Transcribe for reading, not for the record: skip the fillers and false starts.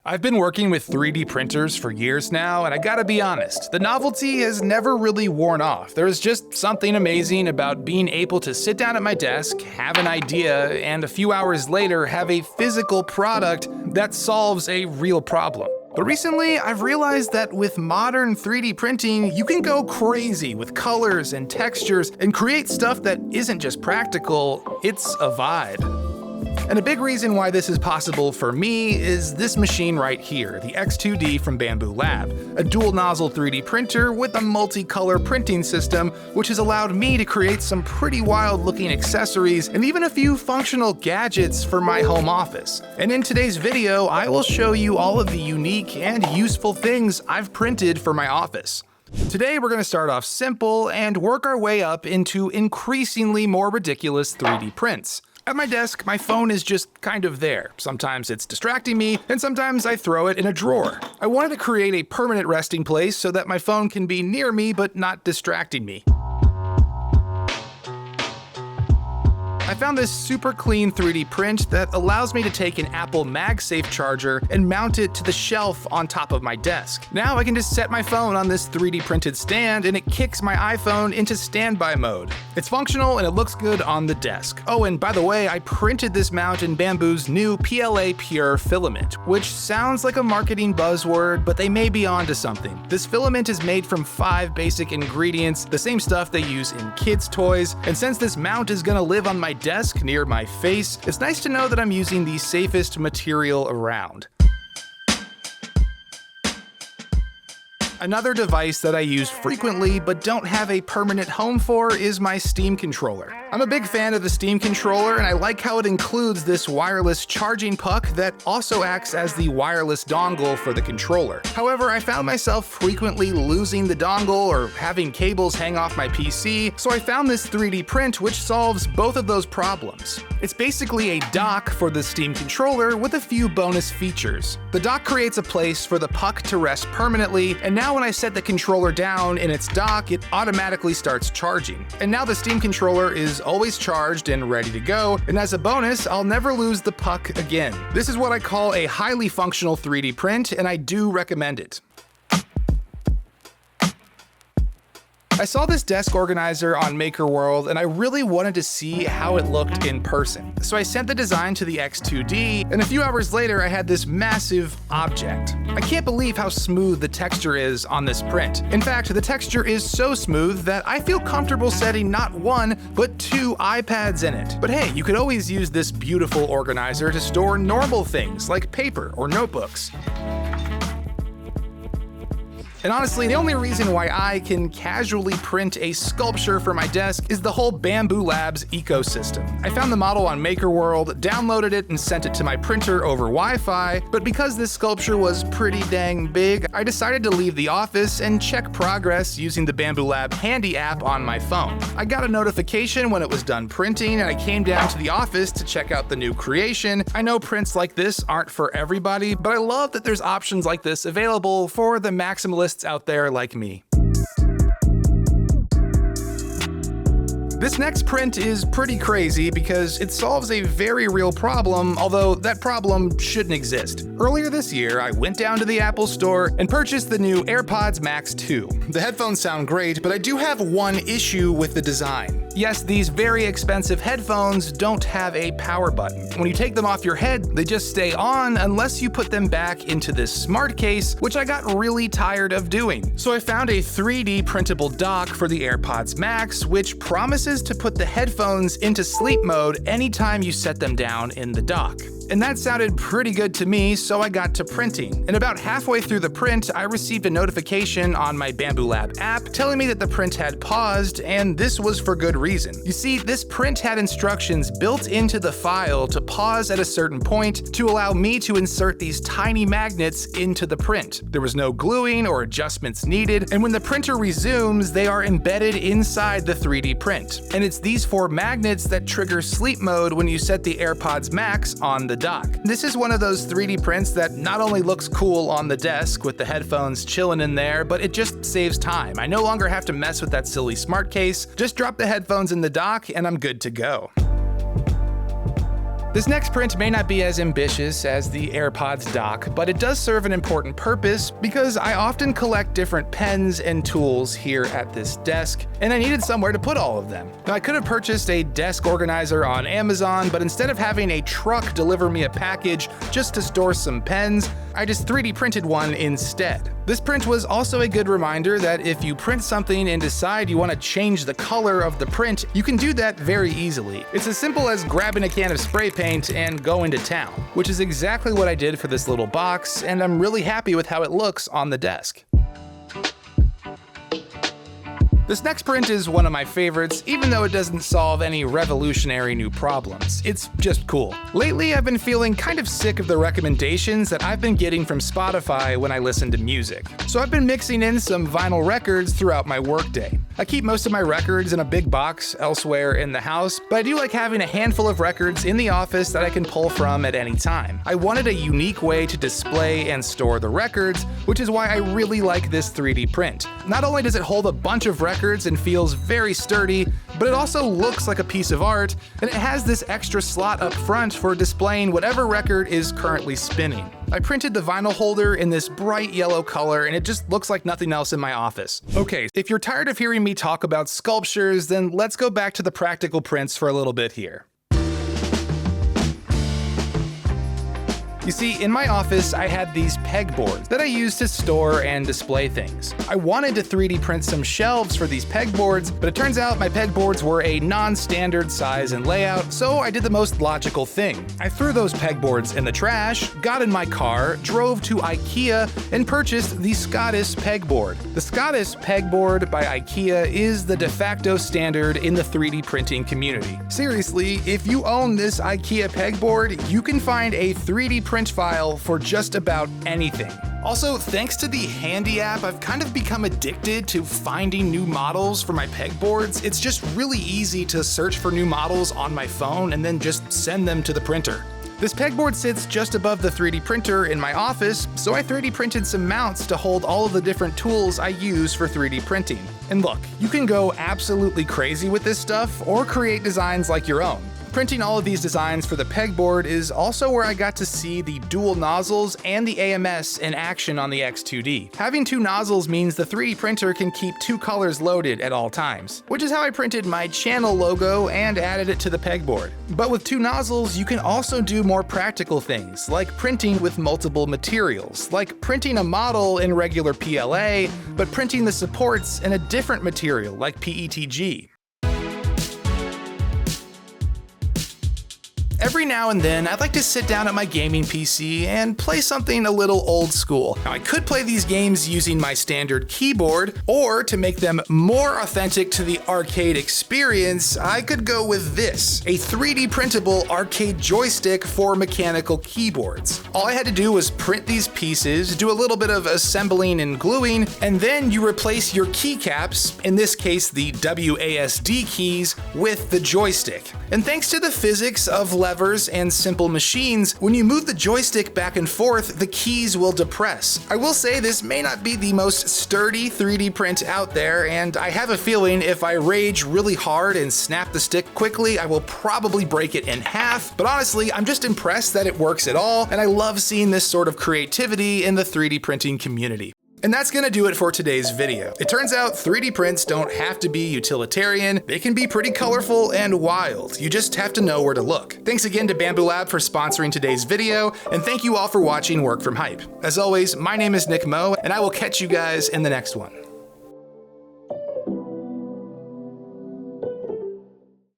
I've been working with 3D printers for years now, and I gotta be honest, the novelty has never really worn off. There's just something amazing about being able to sit down at my desk, have an idea, and a few hours later have a physical product that solves a real problem. But recently, I've realized that with modern 3D printing, you can go crazy with colors and textures and create stuff that isn't just practical, it's a vibe. And a big reason why this is possible for me is this machine right here, the X2D from Bamboo Lab, a dual nozzle 3D printer with a multicolor printing system, which has allowed me to create some pretty wild looking accessories and even a few functional gadgets for my home office. And in today's video, I will show you all of the unique and useful things I've printed for my office. Today we're going to start off simple and work our way up into increasingly more ridiculous 3D prints. At my desk, my phone is just kind of there. Sometimes it's distracting me, and sometimes I throw it in a drawer. I wanted to create a permanent resting place so that my phone can be near me but not distracting me. I found this super clean 3D print that allows me to take an Apple MagSafe charger and mount it to the shelf on top of my desk. Now I can just set my phone on this 3D printed stand and it kicks my iPhone into standby mode. It's functional and it looks good on the desk. Oh, and by the way, I printed this mount in Bamboo's new PLA Pure filament, which sounds like a marketing buzzword, but they may be onto something. This filament is made from 5 basic ingredients, the same stuff they use in kids' toys, and since this mount is gonna live on my desk near my face, it's nice to know that I'm using the safest material around. Another device that I use frequently but don't have a permanent home for is my Steam controller. I'm a big fan of the Steam controller and I like how it includes this wireless charging puck that also acts as the wireless dongle for the controller. However, I found myself frequently losing the dongle or having cables hang off my PC, so I found this 3D print which solves both of those problems. It's basically a dock for the Steam controller with a few bonus features. The dock creates a place for the puck to rest permanently, and now when I set the controller down in its dock, it automatically starts charging. And now the Steam controller is always charged and ready to go, and as a bonus, I'll never lose the puck again. This is what I call a highly functional 3D print, and I do recommend it. I saw this desk organizer on MakerWorld and I really wanted to see how it looked in person. So I sent the design to the X2D and a few hours later I had this massive object. I can't believe how smooth the texture is on this print. In fact, the texture is so smooth that I feel comfortable setting not 1, but 2 iPads in it. But hey, you could always use this beautiful organizer to store normal things like paper or notebooks. And honestly, the only reason why I can casually print a sculpture for my desk is the whole Bamboo Labs ecosystem. I found the model on MakerWorld, downloaded it, and sent it to my printer over Wi-Fi, but because this sculpture was pretty dang big, I decided to leave the office and check progress using the Bamboo Lab Handy app on my phone. I got a notification when it was done printing, and I came down to the office to check out the new creation. I know prints like this aren't for everybody, but I love that there's options like this available for the Maximalists out there like me. This next print is pretty crazy because it solves a very real problem, although that problem shouldn't exist. Earlier this year, I went down to the Apple Store and purchased the new AirPods Max 2. The headphones sound great, but I do have one issue with the design. Yes, these very expensive headphones don't have a power button. When you take them off your head, they just stay on unless you put them back into this smart case, which I got really tired of doing. So I found a 3D printable dock for the AirPods Max, which promises to put the headphones into sleep mode anytime you set them down in the dock. And that sounded pretty good to me, so I got to printing. And about halfway through the print, I received a notification on my Bamboo Lab app telling me that the print had paused, and this was for good reason. You see, this print had instructions built into the file to pause at a certain point to allow me to insert these tiny magnets into the print. There was no gluing or adjustments needed, and when the printer resumes, they are embedded inside the 3D print. And it's these 4 magnets that trigger sleep mode when you set the AirPods Max on the dock. This is one of those 3D prints that not only looks cool on the desk with the headphones chilling in there, but it just saves time. I no longer have to mess with that silly smart case. Just drop the headphones in the dock and I'm good to go. This next print may not be as ambitious as the AirPods dock, but it does serve an important purpose because I often collect different pens and tools here at this desk, and I needed somewhere to put all of them. Now, I could have purchased a desk organizer on Amazon, but instead of having a truck deliver me a package just to store some pens, I just 3D printed one instead. This print was also a good reminder that if you print something and decide you want to change the color of the print, you can do that very easily. It's as simple as grabbing a can of spray paint and going to town, which is exactly what I did for this little box, and I'm really happy with how it looks on the desk. This next print is one of my favorites, even though it doesn't solve any revolutionary new problems. It's just cool. Lately, I've been feeling kind of sick of the recommendations that I've been getting from Spotify when I listen to music. So I've been mixing in some vinyl records throughout my workday. I keep most of my records in a big box elsewhere in the house, but I do like having a handful of records in the office that I can pull from at any time. I wanted a unique way to display and store the records, which is why I really like this 3D print. Not only does it hold a bunch of records and feels very sturdy, but it also looks like a piece of art, and it has this extra slot up front for displaying whatever record is currently spinning. I printed the vinyl holder in this bright yellow color, and it just looks like nothing else in my office. Okay, if you're tired of hearing me talk about sculptures, then let's go back to the practical prints for a little bit here. You see, in my office, I had these pegboards that I used to store and display things. I wanted to 3D print some shelves for these pegboards, but it turns out my pegboards were a non-standard size and layout, so I did the most logical thing. I threw those pegboards in the trash, got in my car, drove to IKEA, and purchased the Scottish pegboard. The Scottish pegboard by IKEA is the de facto standard in the 3D printing community. Seriously, if you own this IKEA pegboard, you can find a 3D print file for just about anything. Also, thanks to the Handy app, I've kind of become addicted to finding new models for my pegboards. It's just really easy to search for new models on my phone and then just send them to the printer. This pegboard sits just above the 3D printer in my office, so I 3D printed some mounts to hold all of the different tools I use for 3D printing. And look, you can go absolutely crazy with this stuff or create designs like your own. Printing all of these designs for the pegboard is also where I got to see the dual nozzles and the AMS in action on the X2D. Having two nozzles means the 3D printer can keep two colors loaded at all times, which is how I printed my channel logo and added it to the pegboard. But with two nozzles, you can also do more practical things, like printing with multiple materials, like printing a model in regular PLA, but printing the supports in a different material, like PETG. Every now and then, I'd like to sit down at my gaming PC and play something a little old school. Now, I could play these games using my standard keyboard, or to make them more authentic to the arcade experience, I could go with this, a 3D printable arcade joystick for mechanical keyboards. All I had to do was print these pieces, do a little bit of assembling and gluing, and then you replace your keycaps, in this case the WASD keys, with the joystick. And thanks to the physics of levers and simple machines, when you move the joystick back and forth, the keys will depress. I will say this may not be the most sturdy 3D print out there, and I have a feeling if I rage really hard and snap the stick quickly, I will probably break it in half. But honestly, I'm just impressed that it works at all, and I love seeing this sort of creativity in the 3D printing community. And that's gonna do it for today's video. It turns out 3D prints don't have to be utilitarian. They can be pretty colorful and wild. You just have to know where to look. Thanks again to Bamboo Lab for sponsoring today's video, and thank you all for watching Work from Hype. As always, my name is Nick Moe, and I will catch you guys in the next one.